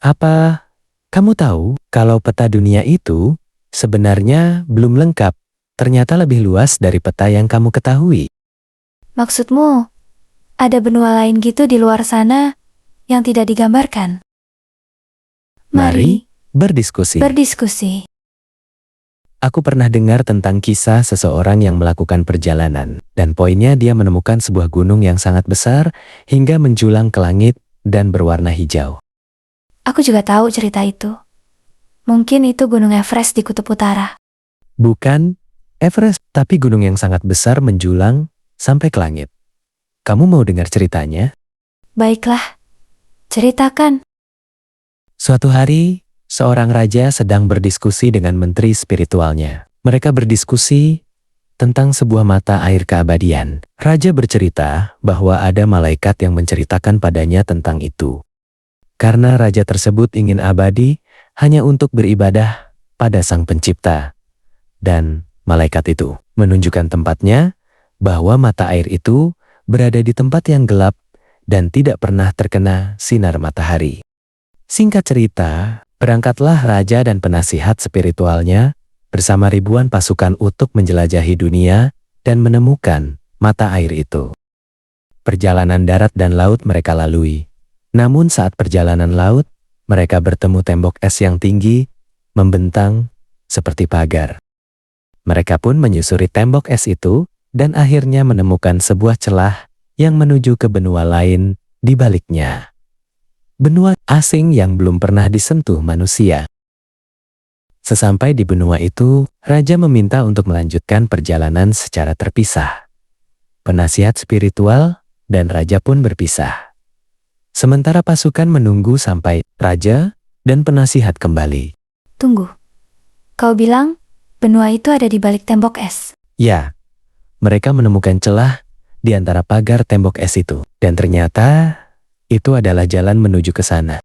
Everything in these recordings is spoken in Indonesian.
Apa kamu tahu kalau peta dunia itu sebenarnya belum lengkap? Ternyata lebih luas dari peta yang kamu ketahui. Maksudmu, ada benua lain gitu di luar sana yang tidak digambarkan? Mari berdiskusi. Berdiskusi. Aku pernah dengar tentang kisah seseorang yang melakukan perjalanan, dan poinnya dia menemukan sebuah gunung yang sangat besar hingga menjulang ke langit dan berwarna hijau. Aku juga tahu cerita itu. Mungkin itu Gunung Everest di Kutub Utara. Bukan Everest, tapi gunung yang sangat besar menjulang sampai ke langit. Kamu mau dengar ceritanya? Baiklah, ceritakan. Suatu hari, seorang raja sedang berdiskusi dengan menteri spiritualnya. Mereka berdiskusi tentang sebuah mata air keabadian. Raja bercerita bahwa ada malaikat yang menceritakan padanya tentang itu. Karena raja tersebut ingin abadi hanya untuk beribadah pada Sang Pencipta. Dan malaikat itu menunjukkan tempatnya bahwa mata air itu berada di tempat yang gelap dan tidak pernah terkena sinar matahari. Singkat cerita, berangkatlah raja dan penasihat spiritualnya bersama ribuan pasukan untuk menjelajahi dunia dan menemukan mata air itu. Perjalanan darat dan laut mereka lalui. Namun saat perjalanan laut, mereka bertemu tembok es yang tinggi, membentang seperti pagar. Mereka pun menyusuri tembok es itu dan akhirnya menemukan sebuah celah yang menuju ke benua lain di baliknya. Benua asing yang belum pernah disentuh manusia. Sesampai di benua itu, raja meminta untuk melanjutkan perjalanan secara terpisah. Penasihat spiritual dan raja pun berpisah. Sementara pasukan menunggu sampai raja dan penasihat kembali. Tunggu. Kau bilang benua itu ada di balik tembok es. Ya, mereka menemukan celah di antara pagar tembok es itu. Dan ternyata itu adalah jalan menuju ke sana.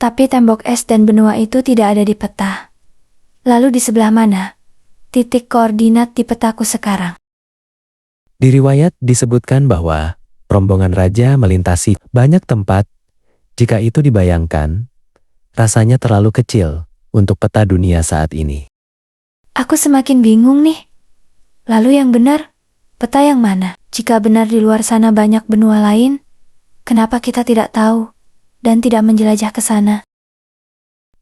Tapi tembok es dan benua itu tidak ada di peta. Lalu di sebelah mana titik koordinat di petaku sekarang? Di riwayat disebutkan bahwa rombongan raja melintasi banyak tempat. Jika itu dibayangkan, rasanya terlalu kecil untuk peta dunia saat ini. Aku semakin bingung nih. Lalu yang benar, peta yang mana? Jika benar di luar sana banyak benua lain, kenapa kita tidak tahu dan tidak menjelajah ke sana?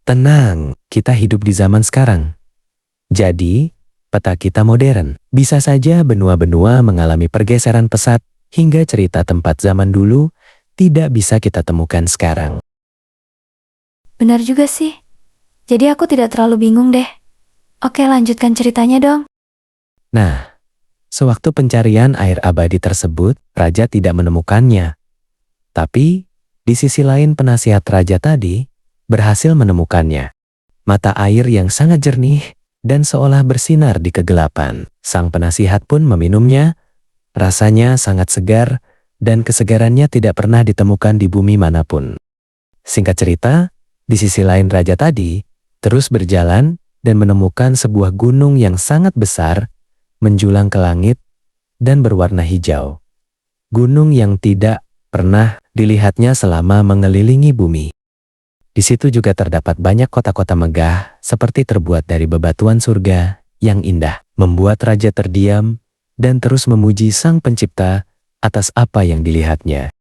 Tenang, kita hidup di zaman sekarang. Jadi, peta kita modern. Bisa saja benua-benua mengalami pergeseran pesat hingga cerita tempat zaman dulu tidak bisa kita temukan sekarang. Benar juga sih. Jadi aku tidak terlalu bingung deh. Oke, lanjutkan ceritanya dong. Nah, sewaktu pencarian air abadi tersebut, raja tidak menemukannya. Tapi, di sisi lain penasihat raja tadi berhasil menemukannya. Mata air yang sangat jernih dan seolah bersinar di kegelapan. Sang penasihat pun meminumnya. Rasanya sangat segar dan kesegarannya tidak pernah ditemukan di bumi manapun. Singkat cerita, di sisi lain raja tadi terus berjalan dan menemukan sebuah gunung yang sangat besar, menjulang ke langit dan berwarna hijau. Gunung yang tidak pernah dilihatnya selama mengelilingi bumi. Di situ juga terdapat banyak kota-kota megah seperti terbuat dari bebatuan surga yang indah, membuat raja terdiam dan terus memuji Sang Pencipta atas apa yang dilihatnya.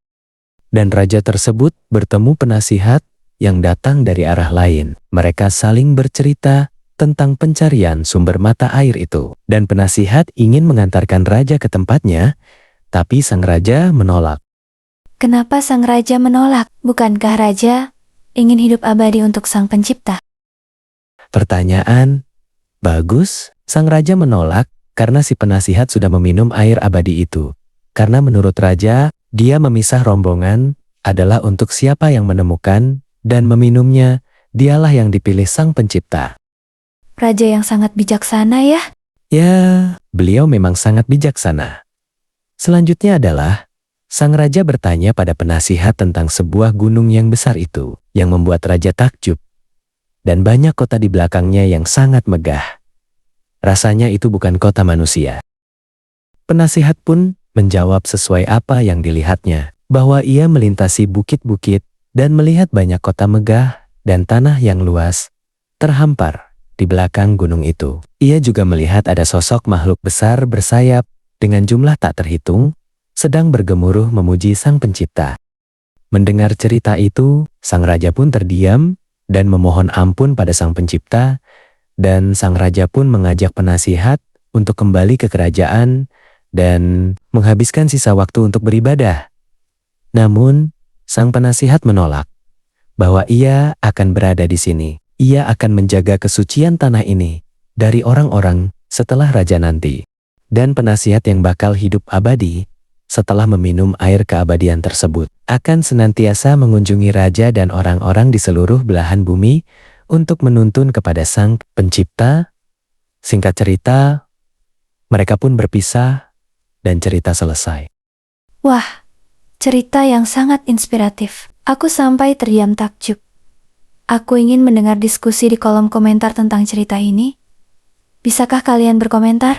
Dan raja tersebut bertemu penasihat yang datang dari arah lain. Mereka saling bercerita tentang pencarian sumber mata air itu. Dan penasihat ingin mengantarkan raja ke tempatnya, tapi sang raja menolak. Kenapa sang raja menolak? Bukankah raja ingin hidup abadi untuk Sang Pencipta? Pertanyaan bagus. Sang raja menolak karena si penasihat sudah meminum air abadi itu. Karena menurut raja, dia memisah rombongan adalah untuk siapa yang menemukan dan meminumnya, dialah yang dipilih Sang Pencipta. Raja yang sangat bijaksana ya? Ya, beliau memang sangat bijaksana. Selanjutnya adalah, sang raja bertanya pada penasihat tentang sebuah gunung yang besar itu, yang membuat raja takjub. Dan banyak kota di belakangnya yang sangat megah. Rasanya itu bukan kota manusia. Penasihat pun menjawab sesuai apa yang dilihatnya, bahwa ia melintasi bukit-bukit dan melihat banyak kota megah dan tanah yang luas terhampar di belakang gunung itu. Ia juga melihat ada sosok makhluk besar bersayap dengan jumlah tak terhitung, sedang bergemuruh memuji Sang Pencipta. Mendengar cerita itu, sang raja pun terdiam dan memohon ampun pada Sang Pencipta, dan sang raja pun mengajak penasihat untuk kembali ke kerajaan dan menghabiskan sisa waktu untuk beribadah. Namun, sang penasihat menolak bahwa ia akan berada di sini. Ia akan menjaga kesucian tanah ini dari orang-orang setelah raja nanti. Dan penasihat yang bakal hidup abadi setelah meminum air keabadian tersebut akan senantiasa mengunjungi raja dan orang-orang di seluruh belahan bumi untuk menuntun kepada Sang Pencipta. Singkat cerita, mereka pun berpisah dan cerita selesai. Wah, cerita yang sangat inspiratif. Aku sampai terdiam takjub. Aku ingin mendengar diskusi di kolom komentar tentang cerita ini. Bisakah kalian berkomentar?